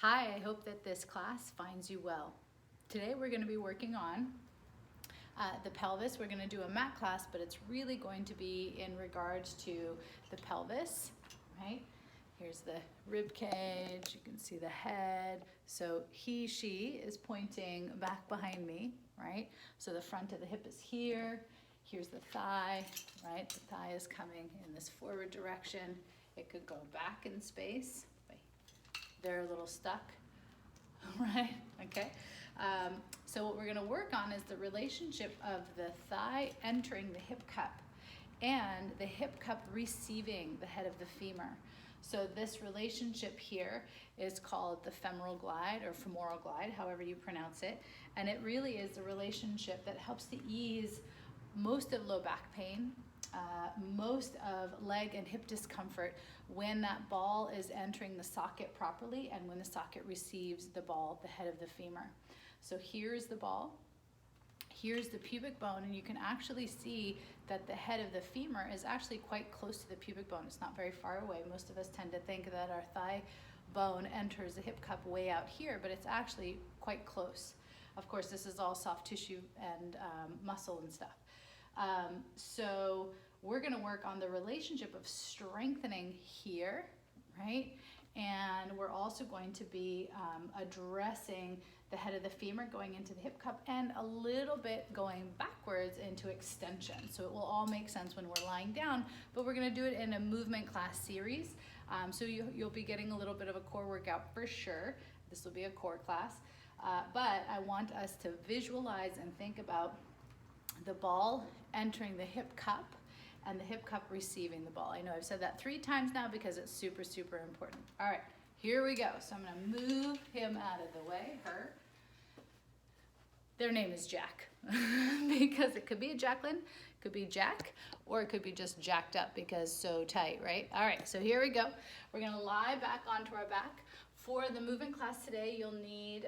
Hi, I hope that this class finds you well. Today we're going to be working on the pelvis. We're going to do a mat class, but it's really going to be in regards to the pelvis, right? Here's the rib cage, you can see the head. So he, she is pointing back behind me, right? So the front of the hip is here. Here's the thigh, right? The thigh is coming in this forward direction. It could go back in space. They're a little stuck, right? Okay. So what we're gonna work on is the relationship of the thigh entering the hip cup and the hip cup receiving the head of the femur. So this relationship here is called the femoral glide or femoral glide, however you pronounce it. And it really is the relationship that helps to ease most of low back pain, most of leg and hip discomfort when that ball is entering the socket properly and when the socket receives the ball, the head of the femur. So here's the ball, here's the pubic bone, and you can actually see that the head of the femur is actually quite close to the pubic bone. It's not very far away. Most of us tend to think that our thigh bone enters the hip cup way out here, but it's actually quite close. Of course, this is all soft tissue and muscle and stuff. So we're going to work on the relationship of strengthening here, right? And we're also going to be addressing the head of the femur going into the hip cup and a little bit going backwards into extension. So it will all make sense when we're lying down, but we're going to do it in a movement class series. So you'll be getting a little bit of a core workout for sure. This will be a core class, but I want us to visualize and think about the ball entering the hip cup and the hip cup receiving the ball. I know I've said that 3 times now because it's super, super important. All right, here we go. So I'm gonna move him out of the way, her. Their name is Jack because it could be a Jacqueline, could be Jack, or it could be just jacked up because so tight, right? All right, so here we go. We're gonna lie back onto our back. For the movement class today, you'll need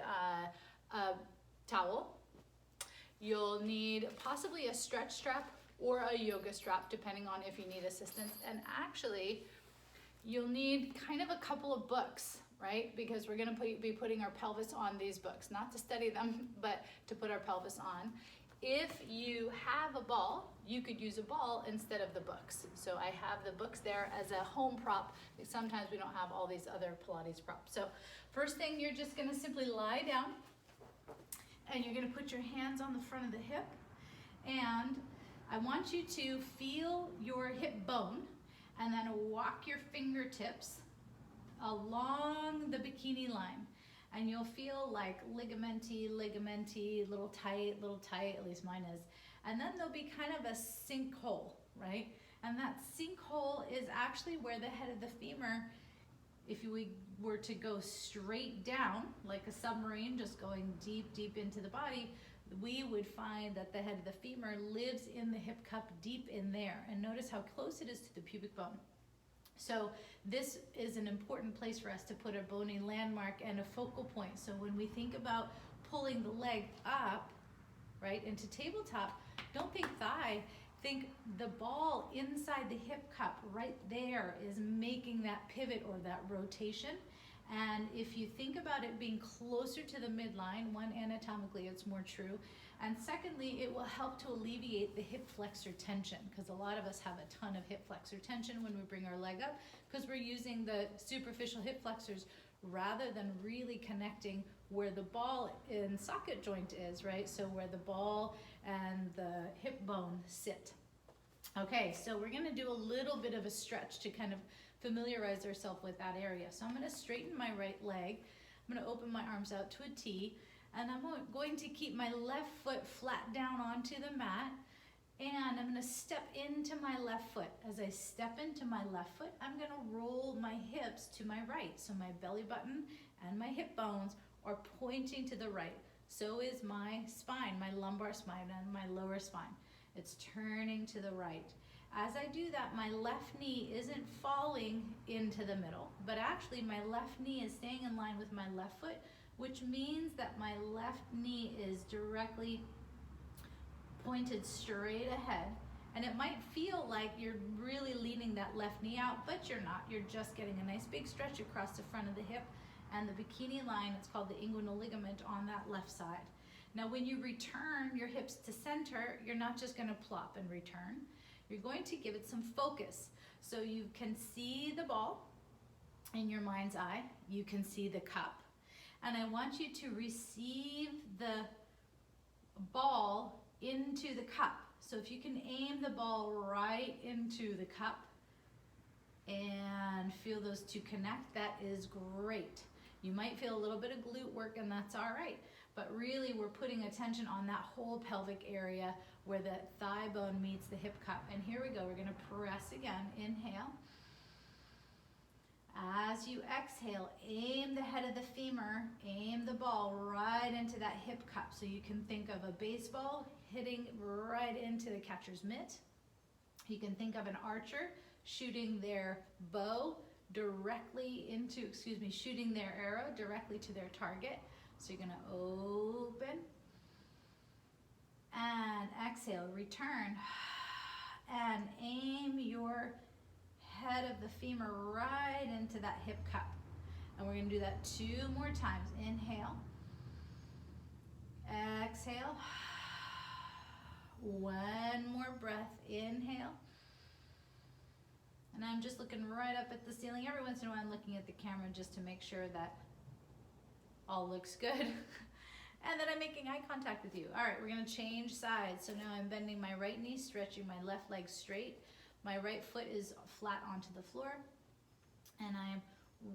a towel. You'll need possibly a stretch strap or a yoga strap, depending on if you need assistance. And actually, you'll need kind of a couple of books, right? Because we're gonna be putting our pelvis on these books, not to study them, but to put our pelvis on. If you have a ball, you could use a ball instead of the books. So I have the books there as a home prop, because sometimes we don't have all these other Pilates props. So first thing, you're just gonna simply lie down, and you're gonna put your hands on the front of the hip, and I want you to feel your hip bone and then walk your fingertips along the bikini line. And you'll feel like ligamenty, little tight, at least mine is. And then there'll be kind of a sinkhole, right? And that sinkhole is actually where the head of the femur, if we were to go straight down, like a submarine, just going deep, deep into the body, we would find that the head of the femur lives in the hip cup deep in there. And notice how close it is to the pubic bone. So this is an important place for us to put a bony landmark and a focal point. So when we think about pulling the leg up, right, into tabletop, don't think thigh, think the ball inside the hip cup right there is making that pivot or that rotation. And if you think about it being closer to the midline, one, anatomically it's more true, and secondly, it will help to alleviate the hip flexor tension, because a lot of us have a ton of hip flexor tension when we bring our leg up, because we're using the superficial hip flexors rather than really connecting where the ball and socket joint is, right? So where the ball and the hip bone sit. Okay, so we're gonna do a little bit of a stretch to kind of familiarize ourselves with that area. So I'm gonna straighten my right leg. I'm gonna open my arms out to a T, and I'm going to keep my left foot flat down onto the mat, and I'm gonna step into my left foot. As I step into my left foot, I'm gonna roll my hips to my right. So my belly button and my hip bones are pointing to the right. So is my spine, my lumbar spine and my lower spine. It's turning to the right. As I do that, my left knee isn't falling into the middle, but actually my left knee is staying in line with my left foot, which means that my left knee is directly pointed straight ahead. And it might feel like you're really leaning that left knee out, but you're not. You're just getting a nice big stretch across the front of the hip and the bikini line, it's called the inguinal ligament, on that left side. Now when you return your hips to center, you're not just going to plop and return. You're going to give it some focus. So you can see the ball in your mind's eye. You can see the cup. And I want you to receive the ball into the cup. So if you can aim the ball right into the cup and feel those two connect, that is great. You might feel a little bit of glute work, and that's all right. But really, we're putting attention on that whole pelvic area where the thigh bone meets the hip cup. And here we go. We're going to press again. Inhale. As you exhale, aim the head of the femur, aim the ball right into that hip cup. So you can think of a baseball hitting right into the catcher's mitt. You can think of an archer shooting their bow directly into, shooting their arrow directly to their target. So you're going to open and exhale, return, and aim your head of the femur right into that hip cup. And we're going to do that 2 more times. Inhale, exhale, 1 more breath. Inhale. And I'm just looking right up at the ceiling. Every once in a while I'm looking at the camera just to make sure that all looks good and that I'm making eye contact with you. All right, we're going to change sides. So now I'm bending my right knee, stretching my left leg straight. My right foot is flat onto the floor, and I'm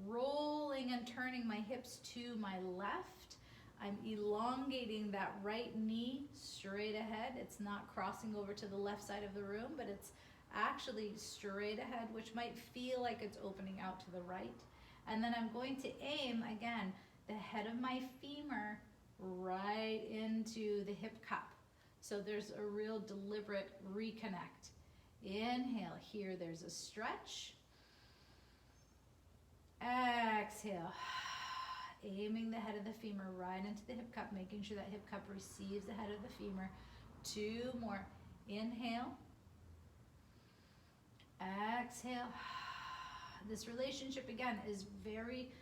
rolling and turning my hips to my left. I'm elongating that right knee straight ahead. It's not crossing over to the left side of the room, but it's actually straight ahead, which might feel like it's opening out to the right. And then I'm going to aim, again, the head of my femur right into the hip cup. So there's a real deliberate reconnect. Inhale, here there's a stretch. Exhale, aiming the head of the femur right into the hip cup, making sure that hip cup receives the head of the femur. 2 more. Inhale. Exhale. This relationship, again, is very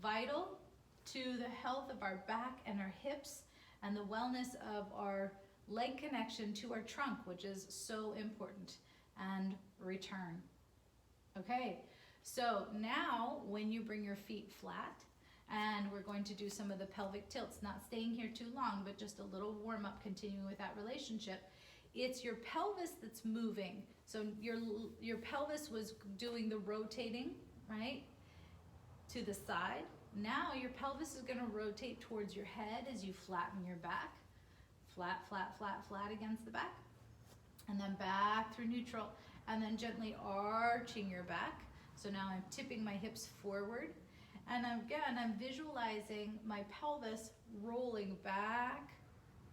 vital to the health of our back and our hips and the wellness of our leg connection to our trunk, which is so important. And return. Okay, so now when you bring your feet flat, and we're going to do some of the pelvic tilts, not staying here too long, but just a little warm up, continuing with that relationship. It's your pelvis that's moving. So your pelvis was doing the rotating, right, to the side. Now your pelvis is going to rotate towards your head as you flatten your back. Flat, flat, flat, flat against the back. And then back through neutral, and then gently arching your back. So now I'm tipping my hips forward, and again I'm visualizing my pelvis rolling back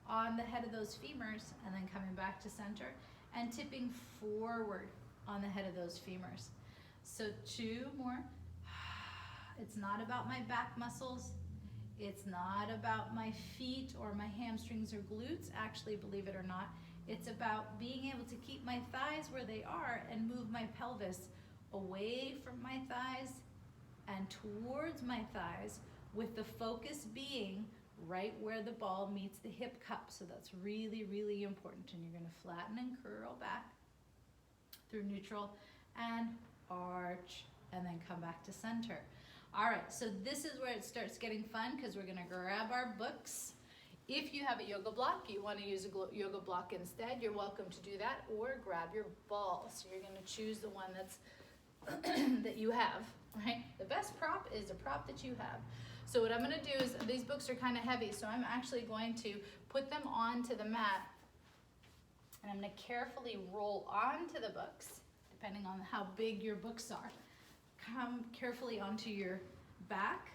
on the head of those femurs, and then coming back to center and tipping forward on the head of those femurs. So 2 more. It's not about my back muscles. It's not about my feet or my hamstrings or glutes. Actually, believe it or not, it's about being able to keep my thighs where they are and move my pelvis away from my thighs and towards my thighs, with the focus being right where the ball meets the hip cup. So that's really, really important. And you're going to flatten and curl back through neutral and arch, and then come back to center. All right, so this is where it starts getting fun, because we're going to grab our books. If you have a yoga block, you want to use a yoga block instead, you're welcome to do that, or grab your ball. So you're going to choose the one that's that you have, right? The best prop is a prop that you have. So what I'm going to do is, these books are kind of heavy, so I'm actually going to put them onto the mat, and I'm going to carefully roll onto the books, depending on how big your books are. Come carefully onto your back.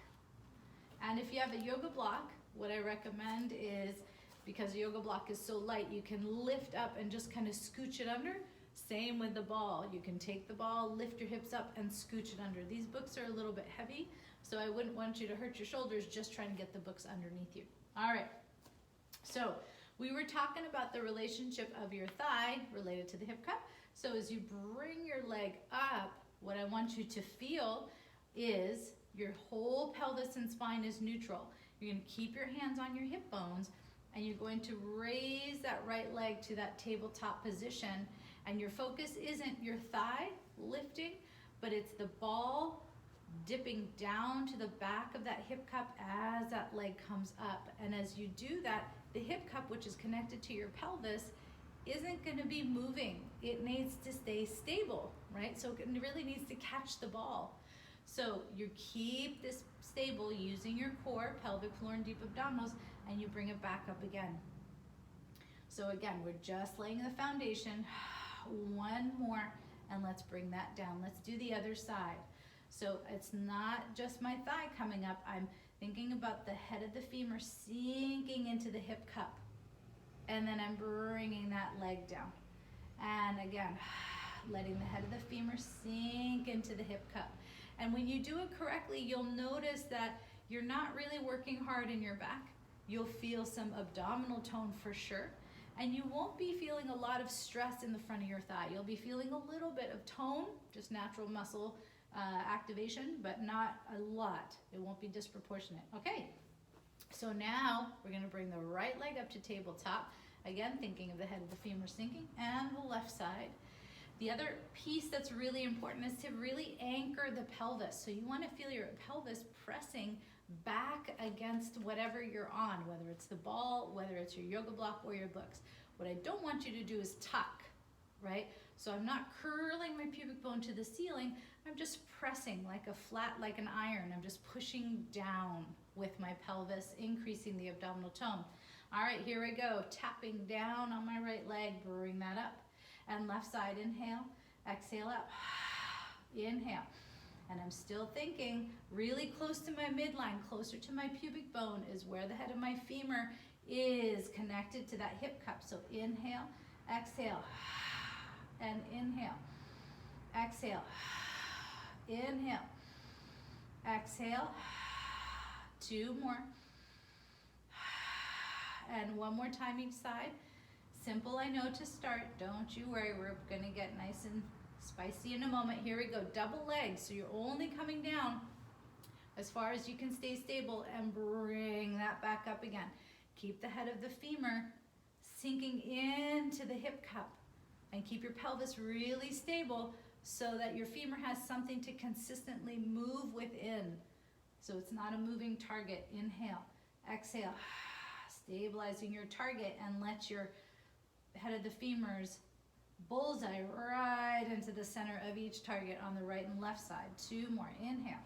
And if you have a yoga block, what I recommend is, because the yoga block is so light, you can lift up and just kind of scooch it under. Same with the ball. You can take the ball, lift your hips up, and scooch it under. These books are a little bit heavy, so I wouldn't want you to hurt your shoulders just trying to get the books underneath you. All right. So we were talking about the relationship of your thigh related to the hip cup. So as you bring your leg up, what I want you to feel is Your whole pelvis and spine is neutral. You're going to keep your hands on your hip bones, and you're going to raise that right leg to that tabletop position. And your focus isn't your thigh lifting, but it's the ball dipping down to the back of that hip cup as that leg comes up. And as you do that, the hip cup, which is connected to your pelvis, isn't going to be moving. It needs to stay stable, right? So it really needs to catch the ball. So you keep this stable using your core, pelvic floor and deep abdominals, and you bring it back up again. So again, we're just laying the foundation. One more, and let's bring that down. Let's do the other side. So it's not just my thigh coming up. I'm thinking about the head of the femur sinking into the hip cup. And then I'm bringing that leg down. And again, letting the head of the femur sink into the hip cup. And when you do it correctly, you'll notice that you're not really working hard in your back. You'll feel some abdominal tone for sure. And you won't be feeling a lot of stress in the front of your thigh. You'll be feeling a little bit of tone, just natural muscle activation, but not a lot. It won't be disproportionate. Okay, so now we're gonna bring the right leg up to tabletop. Again, thinking of the head of the femur sinking, and the left side. The other piece that's really important is to really anchor the pelvis. So you wanna feel your pelvis pressing back against whatever you're on, whether it's the ball, whether it's your yoga block or your books. What I don't want you to do is tuck, right? So I'm not curling my pubic bone to the ceiling, I'm just pressing like a flat, like an iron. I'm just pushing down with my pelvis, increasing the abdominal tone. All right, here we go. Tapping down on my right leg, bring that up. And left side, inhale, exhale up, inhale. And I'm still thinking really close to my midline, closer to my pubic bone is where the head of my femur is connected to that hip cup. So inhale, exhale, and inhale, exhale, inhale, exhale, two more, and one more time each side. Simple, I know, to start. Don't you worry, we're gonna get nice and spicy in a moment. Here we go, double legs. So you're only coming down as far as you can stay stable, and bring that back up again. Keep the head of the femur sinking into the hip cup, and keep your pelvis really stable so that your femur has something to consistently move within. So it's not a moving target. Inhale, exhale, stabilizing your target, and let your head of the femur's bullseye right into the center of each target on the right and left side. Two more, inhale,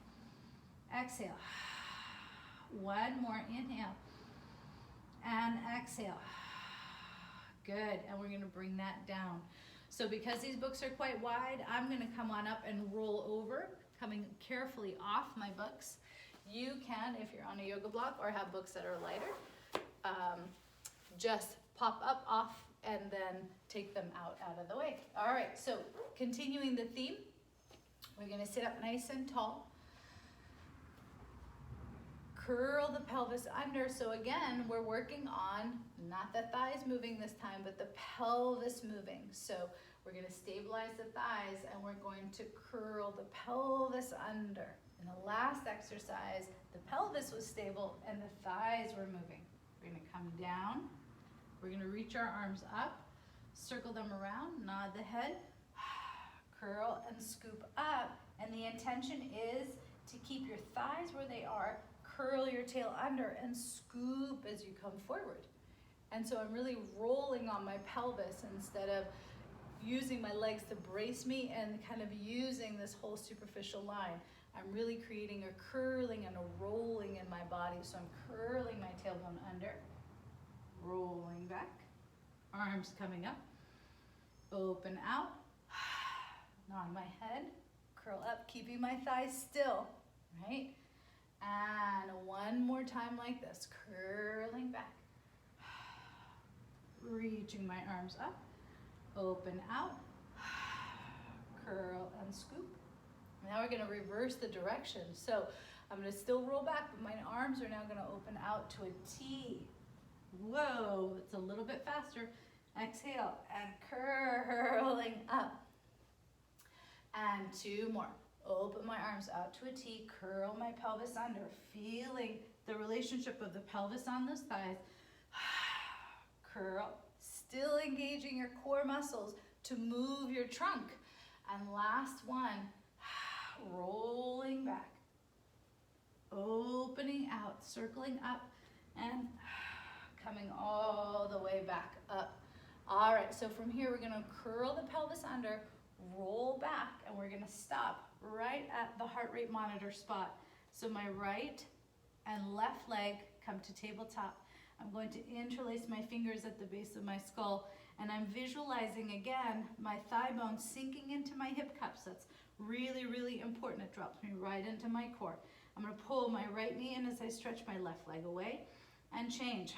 exhale, one more, inhale, and exhale. Good, and we're gonna bring that down. So because these books are quite wide, I'm gonna come on up and roll over, coming carefully off my books. You can, if you're on a yoga block or have books that are lighter, just pop up, off, and then take them out of the way. All right, so continuing the theme, we're gonna sit up nice and tall. Curl the pelvis under. So again, we're working on not the thighs moving this time, but the pelvis moving. So we're gonna stabilize the thighs, and we're going to curl the pelvis under. In the last exercise, the pelvis was stable and the thighs were moving. We're gonna come down. We're gonna reach our arms up, circle them around, nod the head, curl and scoop up. And the intention is to keep your thighs where they are, curl your tail under, and scoop as you come forward. And so I'm really rolling on my pelvis instead of using my legs to brace me and kind of using this whole superficial line. I'm really creating a curling and a rolling in my body. So I'm curling my tailbone under, rolling back, arms coming up, open out, nod my head, curl up, keeping my thighs still, right? And one more time like this, curling back, reaching my arms up, open out, curl and scoop. Now we're gonna reverse the direction. So I'm gonna still roll back, but my arms are now gonna open out to a T. Whoa, it's a little bit faster. Exhale and curling up. And two more. Open my arms out to a T, curl my pelvis under, feeling the relationship of the pelvis on those thighs. Curl, still engaging your core muscles to move your trunk. And last one, rolling back, opening out, circling up, and coming all the way back up. All right, so from here, we're gonna curl the pelvis under, roll back, and we're gonna stop right at the heart rate monitor spot. So my right and left leg come to tabletop. I'm going to interlace my fingers at the base of my skull, and I'm visualizing again my thigh bone sinking into my hip cups. That's really, really important. It drops me right into my core. I'm gonna pull my right knee in as I stretch my left leg away, and change,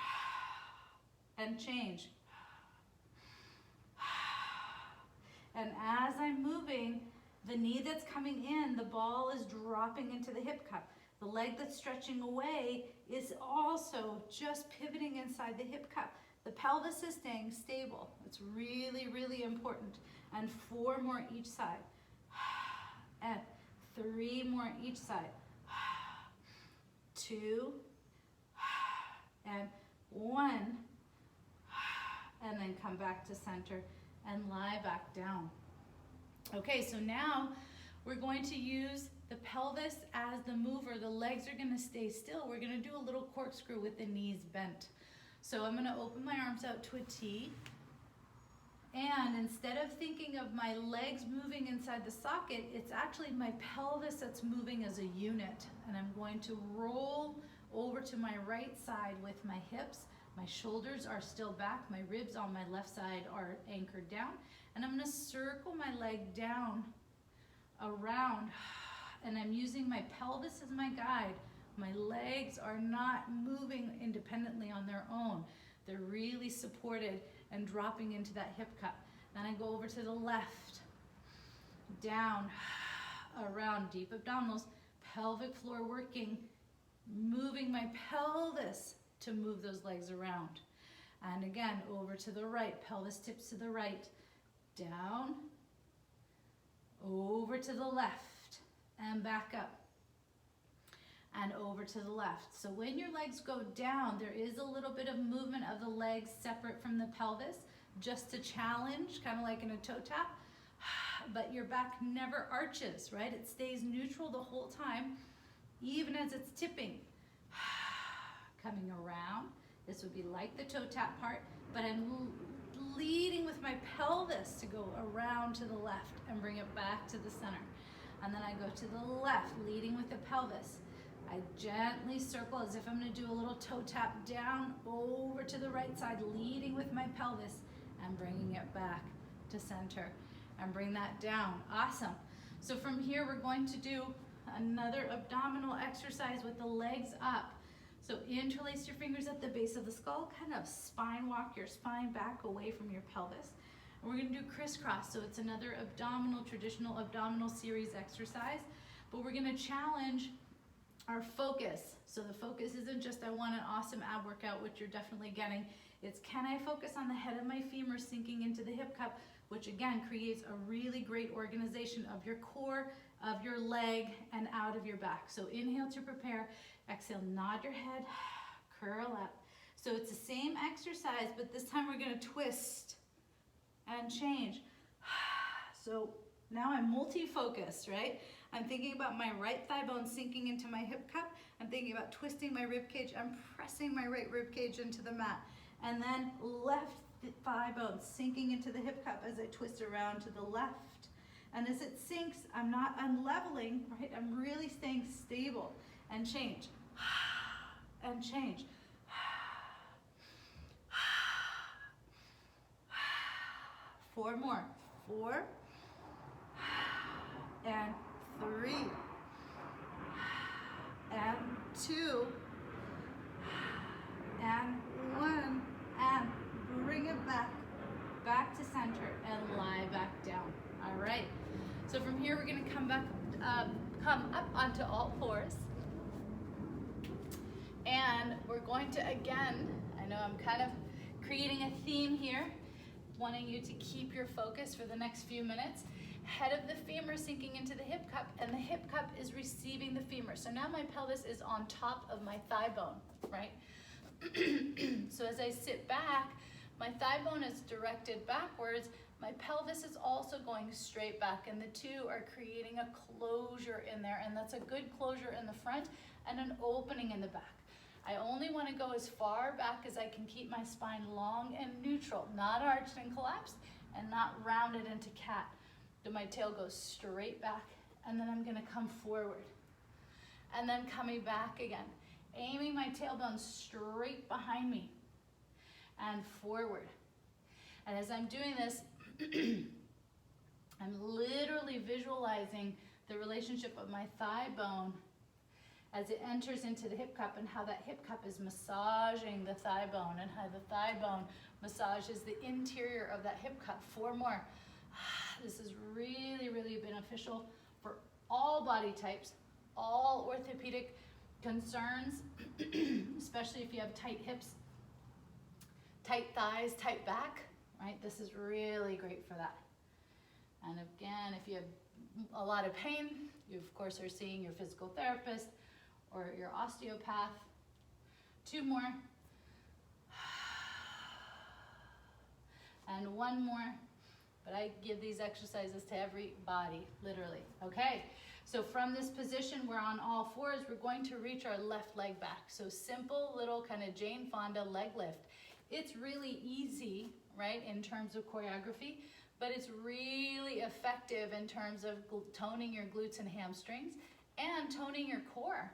and change. And as I'm moving, the knee that's coming in, the ball is dropping into the hip cup. The leg that's stretching away is also just pivoting inside the hip cup. The pelvis is staying stable. It's really, really important. And 4 more each side. And 3 more each side. 2, and 1, and then come back to center and lie back down. Okay, so now we're going to use the pelvis as the mover. The legs are gonna stay still. We're gonna do a little corkscrew with the knees bent. So I'm gonna open my arms out to a T, and instead of thinking of my legs moving inside the socket, it's actually my pelvis that's moving as a unit. And I'm going to roll over to my right side with my hips. My shoulders are still back. My ribs on my left side are anchored down. And I'm gonna circle my leg down, around, and I'm using my pelvis as my guide. My legs are not moving independently on their own. They're really supported and dropping into that hip cup. Then I go over to the left, down, around, deep abdominals, pelvic floor working, moving my pelvis to move those legs around. And again, over to the right, pelvis tips to the right, down, over to the left, and back up, and over to the left. So when your legs go down, there is a little bit of movement of the legs separate from the pelvis, just to challenge, kind of like in a toe tap, but your back never arches, right? It stays neutral the whole time, even as it's tipping. Coming around, this would be like the toe tap part, but I'm leading with my pelvis to go around to the left and bring it back to the center. And then I go to the left, leading with the pelvis. I gently circle as if I'm gonna do a little toe tap down over to the right side, leading with my pelvis and bringing it back to center and bring that down. Awesome. So from here, we're going to do another abdominal exercise with the legs up. So interlace your fingers at the base of the skull, kind of spine walk your spine back away from your pelvis. And we're gonna do crisscross, so it's another abdominal, traditional abdominal series exercise, but we're gonna challenge our focus. So the focus isn't just I want an awesome ab workout, which you're definitely getting. It's can I focus on the head of my femur sinking into the hip cup, which again creates a really great organization of your core, of your leg, and out of your back. So inhale to prepare, exhale, nod your head, curl up. So it's the same exercise, but this time we're gonna twist and change. So now I'm multi-focused, right? I'm thinking about my right thigh bone sinking into my hip cup. I'm thinking about twisting my rib cage. I'm pressing my right rib cage into the mat. And then left thigh bone sinking into the hip cup as I twist around to the left. And as it sinks, I'm not unleveling, right? I'm really staying stable. And change, and change. 4 more, 4, and 3, and 2, and 1, and bring it back to center, and lie back down. All right, so from here we're gonna come up onto all fours. And we're going to, again, I know I'm kind of creating a theme here, wanting you to keep your focus for the next few minutes. Head of the femur sinking into the hip cup, and the hip cup is receiving the femur. So now my pelvis is on top of my thigh bone, right? So as I sit back, my thigh bone is directed backwards. My pelvis is also going straight back, and the two are creating a closure in there, and that's a good closure in the front and an opening in the back. I only want to go as far back as I can keep my spine long and neutral, not arched and collapsed, and not rounded into cat. So my tail goes straight back, and then I'm going to come forward. And then coming back again, aiming my tailbone straight behind me and forward. And as I'm doing this, I'm literally visualizing the relationship of my thigh bone as it enters into the hip cup, and how that hip cup is massaging the thigh bone, and how the thigh bone massages the interior of that hip cup. 4 more. This is really, really beneficial for all body types, all orthopedic concerns, especially if you have tight hips, tight thighs, tight back, right? This is really great for that. And again, if you have a lot of pain, you of course are seeing your physical therapist or your osteopath. 2 more. And 1 more. But I give these exercises to every body, literally. Okay, so from this position, we're on all fours. We're going to reach our left leg back. So simple little kind of Jane Fonda leg lift. It's really easy, right, in terms of choreography, but it's really effective in terms of toning your glutes and hamstrings and toning your core.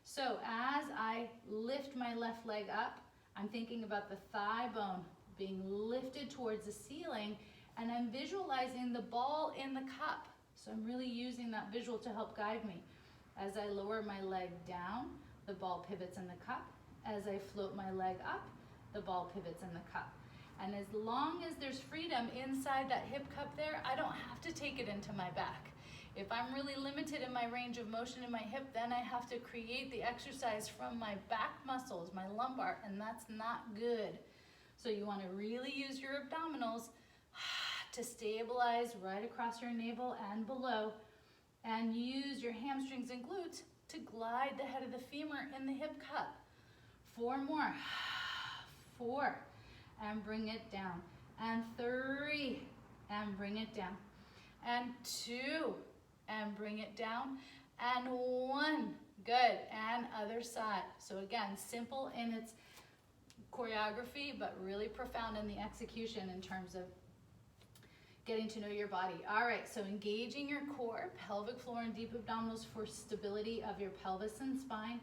So as I lift my left leg up, I'm thinking about the thigh bone being lifted towards the ceiling, and I'm visualizing the ball in the cup. So I'm really using that visual to help guide me. As I lower my leg down, the ball pivots in the cup. As I float my leg up, the ball pivots in the cup. And as long as there's freedom inside that hip cup there, I don't have to take it into my back. If I'm really limited in my range of motion in my hip, then I have to create the exercise from my back muscles, my lumbar, and that's not good. So you want to really use your abdominals to stabilize right across your navel and below, and use your hamstrings and glutes to glide the head of the femur in the hip cup. 4 more. 4, and bring it down. And 3, and bring it down. And 2, and bring it down. And 1, good, and other side. So again, simple in its choreography, but really profound in the execution in terms of getting to know your body. All right, so engaging your core, pelvic floor and deep abdominals for stability of your pelvis and spine.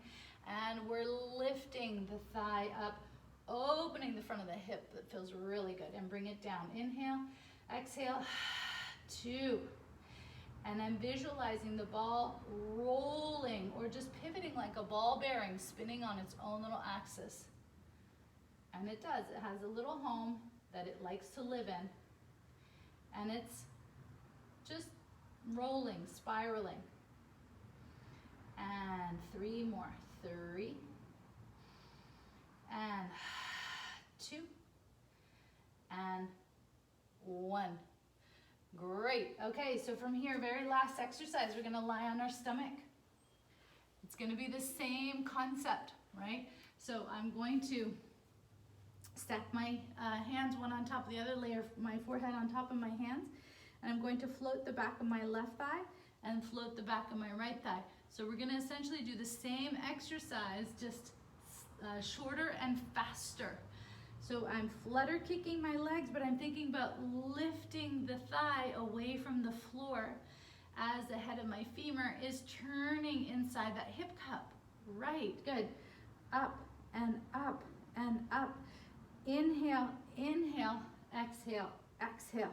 And we're lifting the thigh up, opening the front of the hip. That feels really good. And bring it down. Inhale, exhale, 2. And I'm visualizing the ball rolling or just pivoting like a ball bearing, spinning on its own little axis. And it does. It has a little home that it likes to live in. And it's just rolling, spiraling. And 3 more. 3. And 2. And 1. Great. Okay, so from here, very last exercise, we're going to lie on our stomach. It's going to be the same concept, right? So I'm going to stack my hands one on top of the other, layer my forehead on top of my hands, and I'm going to float the back of my left thigh and float the back of my right thigh. So we're going to essentially do the same exercise, just shorter and faster. So I'm flutter kicking my legs, but I'm thinking about lifting the thigh away from the floor as the head of my femur is turning inside that hip cup. Right, good. Up and up and up. Inhale, inhale, exhale, exhale.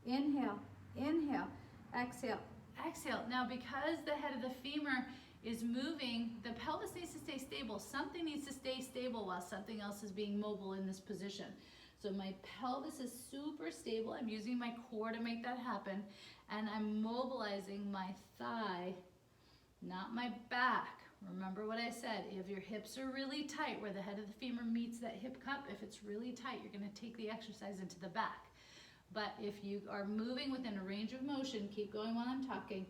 Inhale, inhale, exhale, exhale. Now because the head of the femur is moving, the pelvis needs to stay stable. Something needs to stay stable while something else is being mobile in this position. So my pelvis is super stable. I'm using my core to make that happen. And I'm mobilizing my thigh, not my back. Remember what I said, if your hips are really tight, where the head of the femur meets that hip cup, if it's really tight, you're gonna take the exercise into the back. But if you are moving within a range of motion, keep going while I'm talking,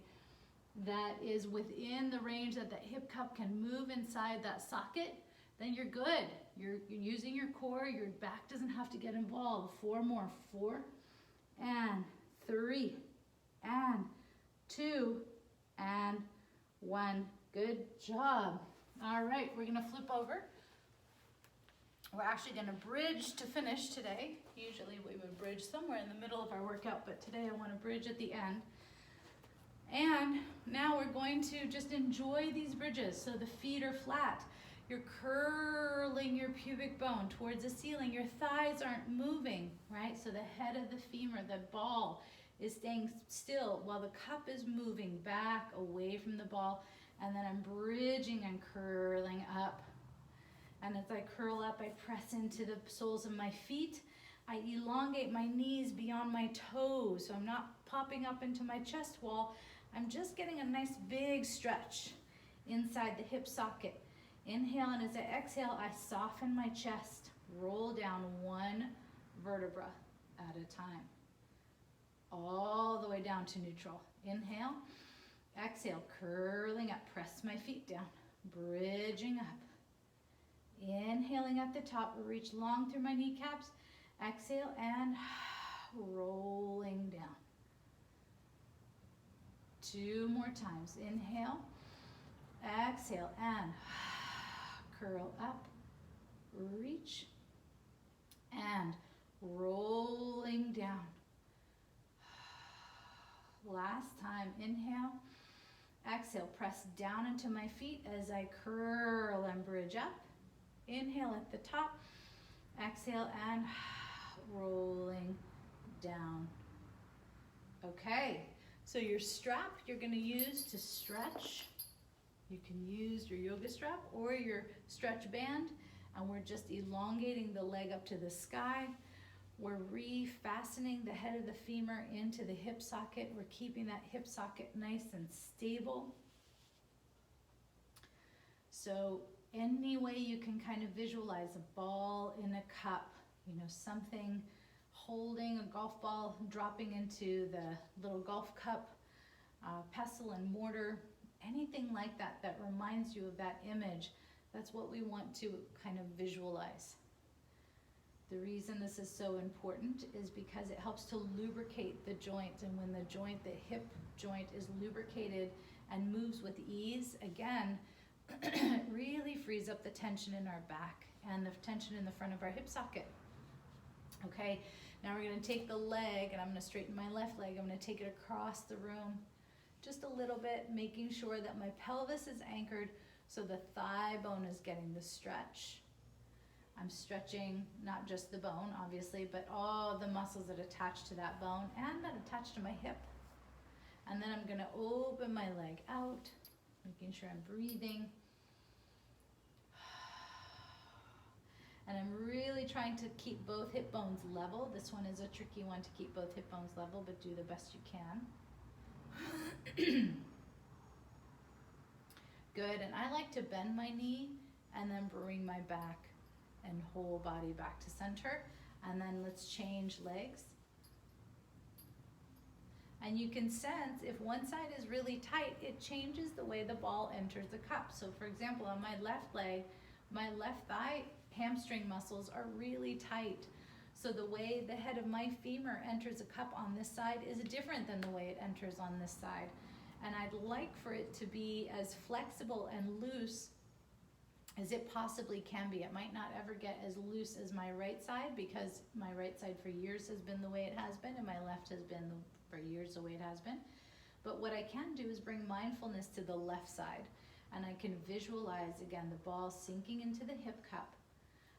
that is within the range that the hip cup can move inside that socket, then you're good. You're using your core, your back doesn't have to get involved. 4 more, 4, and 3, and 2, and 1. Good job. All right, we're gonna flip over. We're actually gonna bridge to finish today. Usually we would bridge somewhere in the middle of our workout, but today I wanna bridge at the end. And now we're going to just enjoy these bridges. So the feet are flat. You're curling your pubic bone towards the ceiling. Your thighs aren't moving, right? So the head of the femur, the ball, is staying still while the cup is moving back away from the ball. And then I'm bridging and curling up. And as I curl up, I press into the soles of my feet. I elongate my knees beyond my toes. So I'm not popping up into my chest wall. I'm just getting a nice big stretch inside the hip socket. Inhale, and as I exhale, I soften my chest. Roll down 1 vertebra at a time. All the way down to neutral. Inhale, exhale, curling up. Press my feet down, bridging up. Inhaling at the top, reach long through my kneecaps. Exhale and rolling down. 2 more times. Inhale, exhale, and curl up, reach, and rolling down. Last time. Inhale, exhale, press down into my feet as I curl and bridge up. Inhale at the top, exhale, and rolling down. Okay, so your strap you're going to use to stretch. You can use your yoga strap or your stretch band, and we're just elongating the leg up to the sky. We're refastening the head of the femur into the hip socket. We're keeping that hip socket nice and stable. So any way you can kind of visualize a ball in a cup, you know, something holding a golf ball, dropping into the little golf cup, pestle and mortar, anything like that that reminds you of that image. That's what we want to kind of visualize. The reason this is so important is because it helps to lubricate the joint, and when the joint, the hip joint, is lubricated and moves with ease, again, it really frees up the tension in our back and the tension in the front of our hip socket. Okay, now we're going to take the leg, and I'm going to straighten my left leg. I'm going to take it across the room just a little bit, making sure that my pelvis is anchored so the thigh bone is getting the stretch. I'm stretching not just the bone, obviously, but all the muscles that attach to that bone and that attach to my hip. And then I'm going to open my leg out, making sure I'm breathing. And I'm really trying to keep both hip bones level. This one is a tricky one to keep both hip bones level, but do the best you can. Good, and I like to bend my knee and then bring my back and whole body back to center. And then let's change legs. And you can sense if one side is really tight, it changes the way the ball enters the cup. So for example, on my left leg, my left thigh hamstring muscles are really tight. So the way the head of my femur enters a cup on this side is different than the way it enters on this side. And I'd like for it to be as flexible and loose as it possibly can be. It might not ever get as loose as my right side, because my right side for years has been the way it has been, and my left has been for years the way it has been. But what I can do is bring mindfulness to the left side, and I can visualize, again, the ball sinking into the hip cup.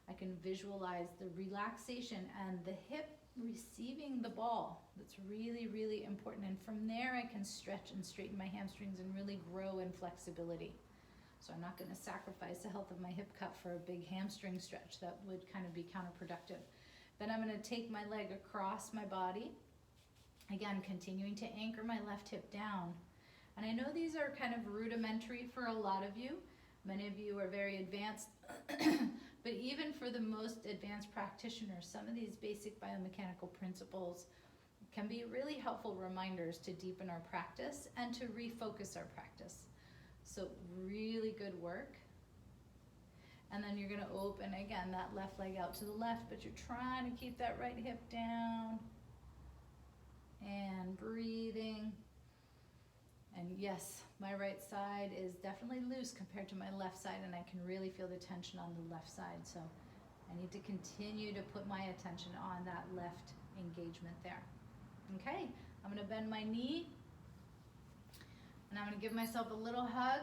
I can visualize the relaxation and the hip receiving the ball. That's really, really important. And from there, I can stretch and straighten my hamstrings and really grow in flexibility. So I'm not going to sacrifice the health of my hip cup for a big hamstring stretch. That would kind of be counterproductive. Then I'm going to take my leg across my body. Again, continuing to anchor my left hip down. And I know these are kind of rudimentary for a lot of you. Many of you are very advanced. But even for the most advanced practitioners, some of these basic biomechanical principles can be really helpful reminders to deepen our practice and to refocus our practice. So really good work. And then you're gonna open again that left leg out to the left, but you're trying to keep that right hip down. And breathing. And yes, my right side is definitely loose compared to my left side, and I can really feel the tension on the left side. So I need to continue to put my attention on that left engagement there. Okay, I'm gonna bend my knee, and I'm gonna give myself a little hug.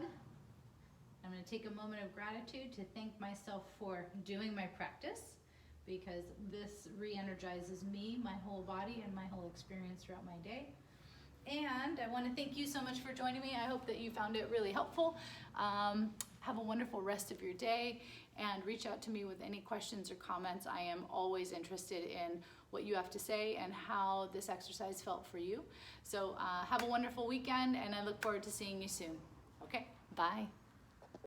I'm gonna take a moment of gratitude to thank myself for doing my practice, because this re-energizes me, my whole body, and my whole experience throughout my day. And I want to thank you so much for joining me. I hope that you found it really helpful. Have a wonderful rest of your day, and reach out to me with any questions or comments. I am always interested in what you have to say and how this exercise felt for you. So have a wonderful weekend, and I look forward to seeing you soon. Okay, bye.